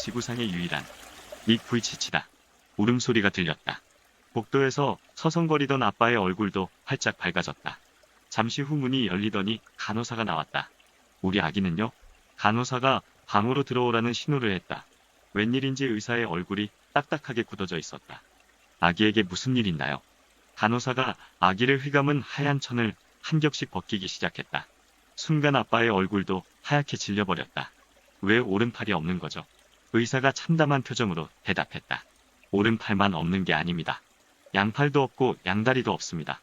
지구상의 유일한 닉 부이치치다. 울음소리가 들렸다. 복도에서 서성거리던 아빠의 얼굴도 활짝 밝아졌다. 잠시 후 문이 열리더니 간호사가 나왔다. 우리 아기는요? 간호사가 방으로 들어오라는 신호를 했다. 웬일인지 의사의 얼굴이 딱딱하게 굳어져 있었다. 아기에게 무슨 일 있나요? 간호사가 아기를 휘감은 하얀 천을 한 겹씩 벗기기 시작했다. 순간 아빠의 얼굴도 하얗게 질려버렸다. 왜 오른팔이 없는 거죠? 의사가 참담한 표정으로 대답했다. 오른팔만 없는 게 아닙니다. 양팔도 없고 양다리도 없습니다.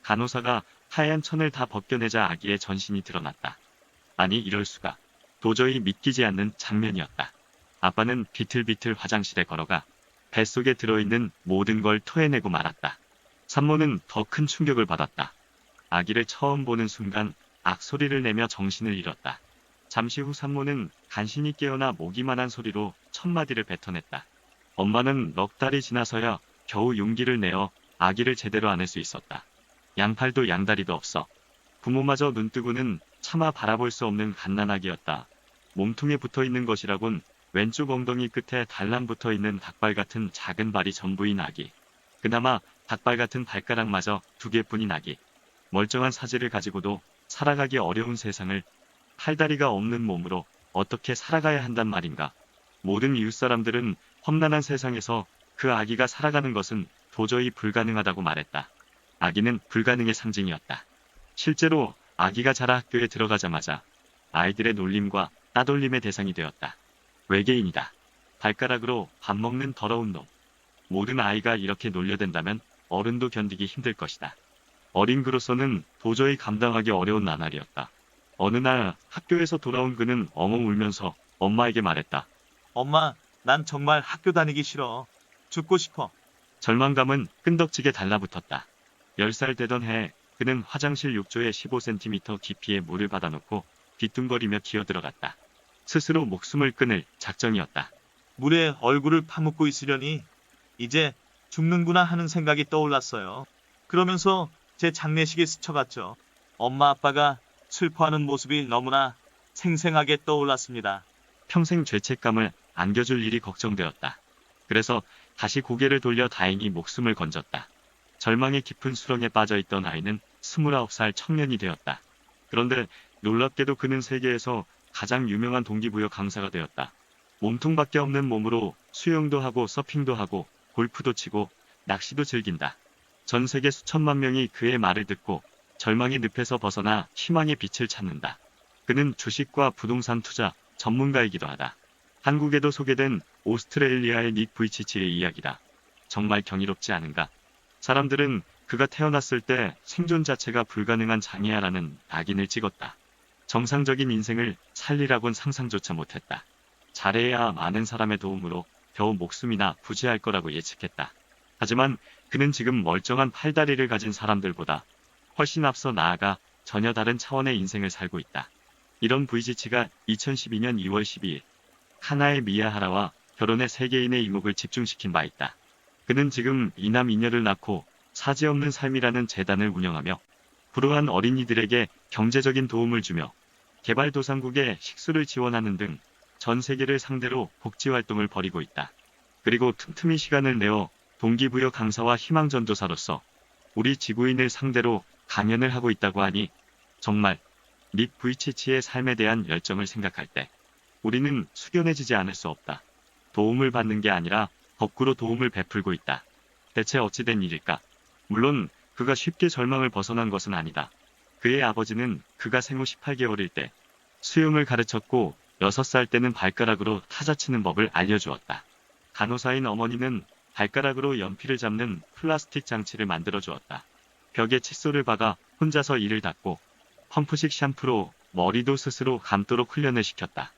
간호사가 하얀 천을 다 벗겨내자 아기의 전신이 드러났다. 아니 이럴 수가. 도저히 믿기지 않는 장면이었다. 아빠는 비틀비틀 화장실에 걸어가 뱃속에 들어있는 모든 걸 토해내고 말았다. 산모는 더 큰 충격을 받았다. 아기를 처음 보는 순간 악소리를 내며 정신을 잃었다. 잠시 후 산모는 간신히 깨어나 모기만한 소리로 첫마디를 뱉어냈다. 엄마는 넉 달이 지나서야 겨우 용기를 내어 아기를 제대로 안을 수 있었다. 양팔도 양다리도 없어. 부모마저 눈뜨고는 차마 바라볼 수 없는 갓난아기였다. 몸통에 붙어있는 것이라곤 왼쪽 엉덩이 끝에 달랑붙어 있는 닭발 같은 작은 발이 전부인 아기. 그나마 닭발 같은 발가락마저 2개뿐인 아기. 멀쩡한 사지를 가지고도 살아가기 어려운 세상을 팔다리가 없는 몸으로 어떻게 살아가야 한단 말인가. 모든 이웃 사람들은 험난한 세상에서 그 아기가 살아가는 것은 도저히 불가능하다고 말했다. 아기는 불가능의 상징이었다. 실제로 아기가 자라 학교에 들어가자마자 아이들의 놀림과 따돌림의 대상이 되었다. 외계인이다. 발가락으로 밥 먹는 더러운 놈. 모든 아이가 이렇게 놀려댄다면 어른도 견디기 힘들 것이다. 어린 그로서는 도저히 감당하기 어려운 나날이었다. 어느 날 학교에서 돌아온 그는 엉엉 울면서 엄마에게 말했다. 엄마, 난 정말 학교 다니기 싫어. 죽고 싶어. 절망감은 끈덕지게 달라붙었다. 10살 되던 해 그는 화장실 욕조에 15cm 깊이의 물을 받아놓고 뒤뚱거리며 기어들어갔다. 스스로 목숨을 끊을 작정이었다. 물에 얼굴을 파묻고 있으려니 이제 죽는구나 하는 생각이 떠올랐어요. 그러면서 제 장례식에 스쳐갔죠. 엄마 아빠가 슬퍼하는 모습이 너무나 생생하게 떠올랐습니다. 평생 죄책감을 안겨줄 일이 걱정되었다. 그래서 다시 고개를 돌려 다행히 목숨을 건졌다. 절망의 깊은 수렁에 빠져있던 아이는 29살 청년이 되었다. 그런데 놀랍게도 그는 세계에서 가장 유명한 동기부여 강사가 되었다. 몸통밖에 없는 몸으로 수영도 하고 서핑도 하고 골프도 치고 낚시도 즐긴다. 전 세계 수천만 명이 그의 말을 듣고 절망의 늪에서 벗어나 희망의 빛을 찾는다. 그는 주식과 부동산 투자 전문가이기도 하다. 한국에도 소개된 오스트레일리아의 닉 부이치치의 이야기다. 정말 경이롭지 않은가? 사람들은 그가 태어났을 때 생존 자체가 불가능한 장애아라는 낙인을 찍었다. 정상적인 인생을 살리라곤 상상조차 못했다. 잘해야 많은 사람의 도움으로 겨우 목숨이나 부지할 거라고 예측했다. 하지만 그는 지금 멀쩡한 팔다리를 가진 사람들보다 훨씬 앞서 나아가 전혀 다른 차원의 인생을 살고 있다. 이런 부이치치가 2012년 2월 12일 카나의 미야하라와 결혼해 세계인의 이목을 집중시킨 바 있다. 그는 지금 이남 이녀를 낳고 사지 없는 삶이라는 재단을 운영하며 불우한 어린이들에게 경제적인 도움을 주며 개발도상국에 식수를 지원하는 등 전 세계를 상대로 복지활동을 벌이고 있다. 그리고 틈틈이 시간을 내어 동기부여 강사와 희망전도사로서 우리 지구인을 상대로 강연을 하고 있다고 하니 정말 닉 부이치치의 삶에 대한 열정을 생각할 때 우리는 숙연해지지 않을 수 없다. 도움을 받는 게 아니라 거꾸로 도움을 베풀고 있다. 대체 어찌된 일일까? 물론 그가 쉽게 절망을 벗어난 것은 아니다. 그의 아버지는 그가 생후 18개월일 때 수영을 가르쳤고 6살 때는 발가락으로 타자 치는 법을 알려주었다. 간호사인 어머니는 발가락으로 연필을 잡는 플라스틱 장치를 만들어 주었다. 벽에 칫솔을 박아 혼자서 이를 닦고 펌프식 샴푸로 머리도 스스로 감도록 훈련을 시켰다.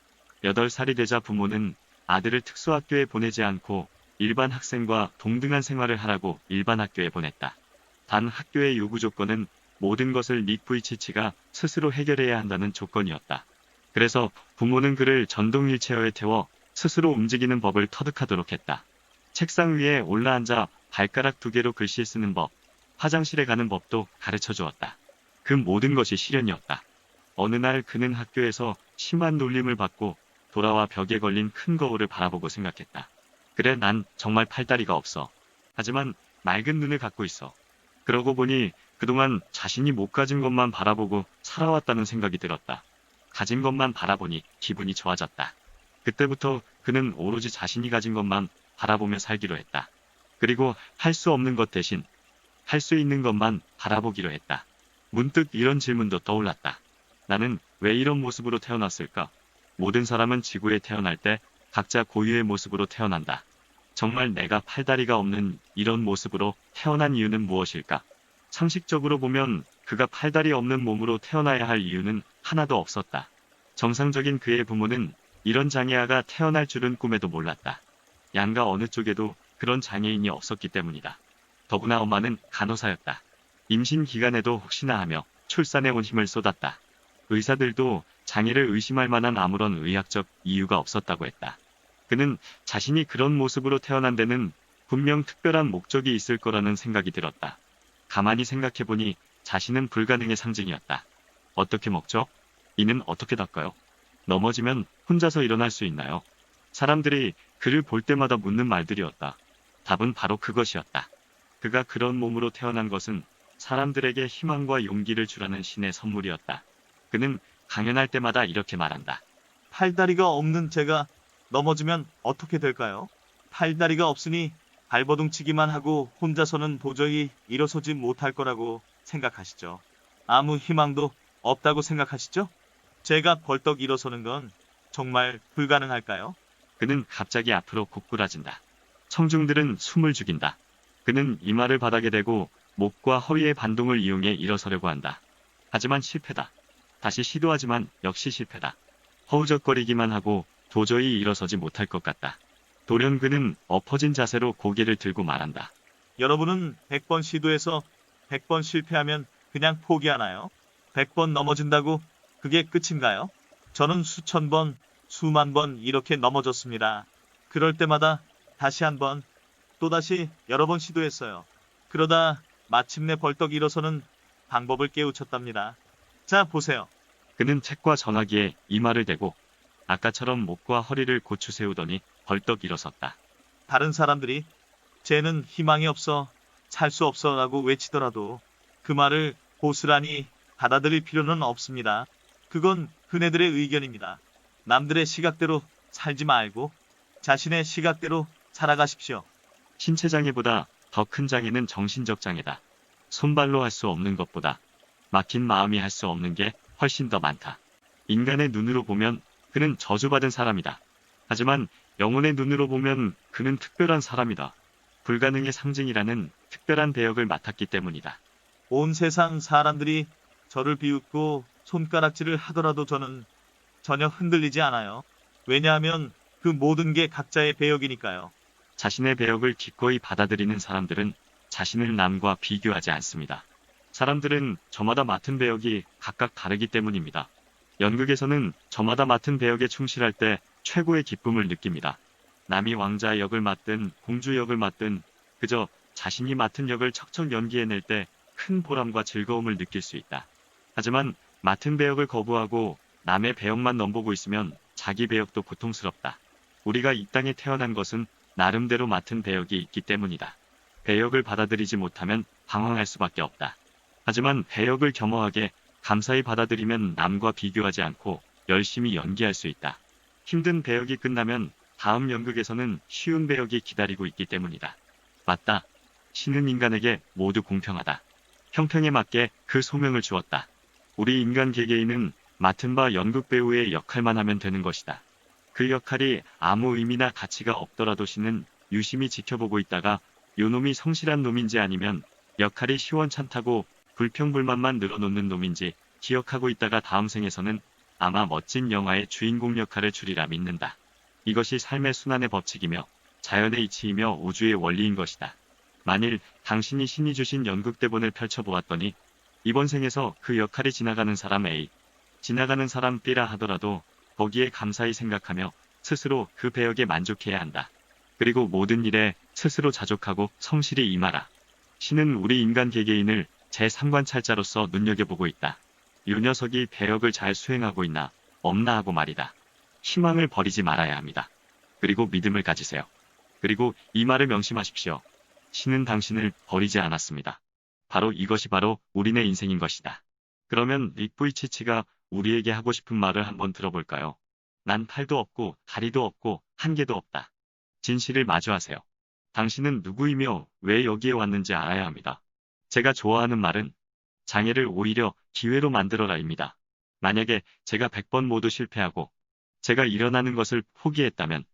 8살이 되자 부모는 아들을 특수학교에 보내지 않고 일반 학생과 동등한 생활을 하라고 일반 학교에 보냈다. 단 학교의 요구 조건은 모든 것을 닉 부이치치가 스스로 해결해야 한다는 조건이었다. 그래서 부모는 그를 전동 휠체어에 태워 스스로 움직이는 법을 터득하도록 했다. 책상 위에 올라앉아 발가락 2개로 글씨 쓰는 법, 화장실에 가는 법도 가르쳐 주었다. 그 모든 것이 시련이었다. 어느 날 그는 학교에서 심한 놀림을 받고 돌아와 벽에 걸린 큰 거울을 바라보고 생각했다. 그래, 난 정말 팔다리가 없어. 하지만 맑은 눈을 갖고 있어. 그러고 보니 그동안 자신이 못 가진 것만 바라보고 살아왔다는 생각이 들었다. 가진 것만 바라보니 기분이 좋아졌다. 그때부터 그는 오로지 자신이 가진 것만 바라보며 살기로 했다. 그리고 할 수 없는 것 대신 할 수 있는 것만 바라보기로 했다. 문득 이런 질문도 떠올랐다. 나는 왜 이런 모습으로 태어났을까? 모든 사람은 지구에 태어날 때 각자 고유의 모습으로 태어난다. 정말 내가 팔다리가 없는 이런 모습으로 태어난 이유는 무엇일까? 상식적으로 보면 그가 팔다리 없는 몸으로 태어나야 할 이유는 하나도 없었다. 정상적인 그의 부모는 이런 장애아가 태어날 줄은 꿈에도 몰랐다. 양가 어느 쪽에도 그런 장애인이 없었기 때문이다. 더구나 엄마는 간호사였다. 임신 기간에도 혹시나 하며 출산에 온 힘을 쏟았다. 의사들도 장애를 의심할 만한 아무런 의학적 이유가 없었다고 했다. 그는 자신이 그런 모습으로 태어난 데는 분명 특별한 목적이 있을 거라는 생각이 들었다. 가만히 생각해보니 자신은 불가능의 상징이었다. 어떻게 먹죠? 이는 어떻게 닦아요? 넘어지면 혼자서 일어날 수 있나요? 사람들이 그를 볼 때마다 묻는 말들이었다. 답은 바로 그것이었다. 그가 그런 몸으로 태어난 것은 사람들에게 희망과 용기를 주라는 신의 선물이었다. 그는 강연할 때마다 이렇게 말한다. 팔다리가 없는 제가 넘어지면 어떻게 될까요? 팔다리가 없으니 발버둥치기만 하고 혼자서는 도저히 일어서지 못할 거라고 생각하시죠. 아무 희망도 없다고 생각하시죠? 제가 벌떡 일어서는 건 정말 불가능할까요? 그는 갑자기 앞으로 고꾸라진다. 청중들은 숨을 죽인다. 그는 이마를 바닥에 대고 목과 허리의 반동을 이용해 일어서려고 한다. 하지만 실패다. 다시 시도하지만 역시 실패다. 허우적거리기만 하고 도저히 일어서지 못할 것 같다. 돌연 그는 엎어진 자세로 고개를 들고 말한다. 여러분은 100번 시도해서 100번 실패하면 그냥 포기하나요? 100번 넘어진다고 그게 끝인가요? 저는 수천 번, 수만 번 이렇게 넘어졌습니다. 그럴 때마다 다시 한 번, 또다시 여러 번 시도했어요. 그러다 마침내 벌떡 일어서는 방법을 깨우쳤답니다. 자, 보세요. 그는 책과 전화기에 이마를 대고 아까처럼 목과 허리를 고추 세우더니 벌떡 일어섰다. 다른 사람들이 쟤는 희망이 없어, 살 수 없어 라고 외치더라도 그 말을 고스란히 받아들일 필요는 없습니다. 그건 그네들의 의견입니다. 남들의 시각대로 살지 말고 자신의 시각대로 살아가십시오. 신체 장애보다 더 큰 장애는 정신적 장애다. 손발로 할 수 없는 것보다 막힌 마음이 할 수 없는 게 훨씬 더 많다. 인간의 눈으로 보면 그는 저주받은 사람이다. 하지만 영혼의 눈으로 보면 그는 특별한 사람이다. 불가능의 상징이라는 특별한 배역을 맡았기 때문이다. 온 세상 사람들이 저를 비웃고 손가락질을 하더라도 저는 전혀 흔들리지 않아요. 왜냐하면 그 모든 게 각자의 배역이니까요. 자신의 배역을 기꺼이 받아들이는 사람들은 자신을 남과 비교하지 않습니다. 사람들은 저마다 맡은 배역이 각각 다르기 때문입니다. 연극에서는 저마다 맡은 배역에 충실할 때 최고의 기쁨을 느낍니다. 남이 왕자 역을 맡든 공주 역을 맡든 그저 자신이 맡은 역을 척척 연기해낼 때 큰 보람과 즐거움을 느낄 수 있다. 하지만 맡은 배역을 거부하고 남의 배역만 넘보고 있으면 자기 배역도 고통스럽다. 우리가 이 땅에 태어난 것은 나름대로 맡은 배역이 있기 때문이다. 배역을 받아들이지 못하면 방황할 수밖에 없다. 하지만 배역을 겸허하게 감사히 받아들이면 남과 비교하지 않고 열심히 연기할 수 있다. 힘든 배역이 끝나면 다음 연극에서는 쉬운 배역이 기다리고 있기 때문이다. 맞다. 신은 인간에게 모두 공평하다. 형평에 맞게 그 소명을 주었다. 우리 인간 개개인은 맡은 바 연극 배우의 역할만 하면 되는 것이다. 그 역할이 아무 의미나 가치가 없더라도 신은 유심히 지켜보고 있다가 요놈이 성실한 놈인지 아니면 역할이 시원찮다고 불평불만만 늘어놓는 놈인지 기억하고 있다가 다음 생에서는 아마 멋진 영화의 주인공 역할을 주리라 믿는다. 이것이 삶의 순환의 법칙이며 자연의 이치이며 우주의 원리인 것이다. 만일 당신이 신이 주신 연극 대본을 펼쳐보았더니 이번 생에서 그 역할이 지나가는 사람 A, 지나가는 사람 B라 하더라도 거기에 감사히 생각하며 스스로 그 배역에 만족해야 한다. 그리고 모든 일에 스스로 자족하고 성실히 임하라. 신은 우리 인간 개개인을 제3관찰자로서 눈여겨보고 있다. 요 녀석이 배역을 잘 수행하고 있나 없나 하고 말이다. 희망을 버리지 말아야 합니다. 그리고 믿음을 가지세요. 그리고 이 말을 명심하십시오. 신은 당신을 버리지 않았습니다. 바로 이것이 바로 우리네 인생인 것이다. 그러면 닉 부이치치가 우리에게 하고 싶은 말을 한번 들어볼까요? 난 팔도 없고 다리도 없고 한계도 없다. 진실을 마주하세요. 당신은 누구이며 왜 여기에 왔는지 알아야 합니다. 제가 좋아하는 말은 장애를 오히려 기회로 만들어라입니다. 만약에 제가 100번 모두 실패하고 제가 일어나는 것을 포기했다면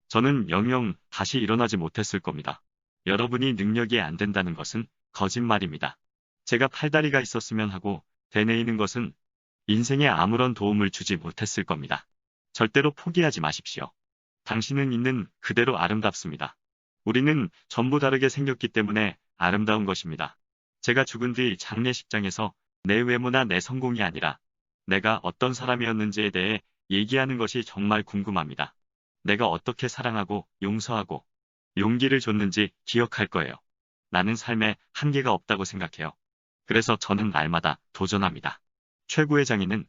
저는 영영 다시 일어나지 못했을 겁니다. 여러분이 능력이 안 된다는 것은 거짓말입니다. 제가 팔다리가 있었으면 하고 되뇌이는 것은 인생에 아무런 도움을 주지 못했을 겁니다. 절대로 포기하지 마십시오. 당신은 있는 그대로 아름답습니다. 우리는 전부 다르게 생겼기 때문에 아름다운 것입니다. 제가 죽은 뒤 장례식장에서 내 외모나 내 성공이 아니라 내가 어떤 사람이었는지에 대해 얘기하는 것이 정말 궁금합니다. 내가 어떻게 사랑하고 용서하고 용기를 줬는지 기억할 거예요. 나는 삶에 한계가 없다고 생각해요. 그래서 저는 날마다 도전합니다. 최고의 장애는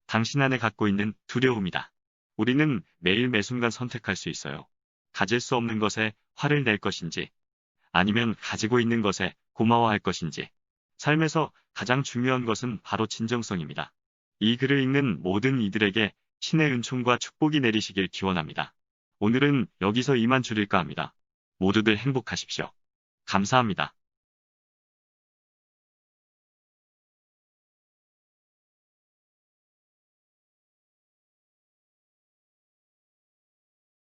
당신 안에 갖고 있는 두려움이다. 우리는 매일 매순간 선택할 수 있어요. 가질 수 없는 것에 화를 낼 것인지, 아니면 가지고 있는 것에 고마워할 것인지. 삶에서 가장 중요한 것은 바로 진정성입니다. 이 글을 읽는 모든 이들에게 신의 은총과 축복이 내리시길 기원합니다. 오늘은 여기서 이만 줄일까 합니다. 모두들 행복하십시오. 감사합니다.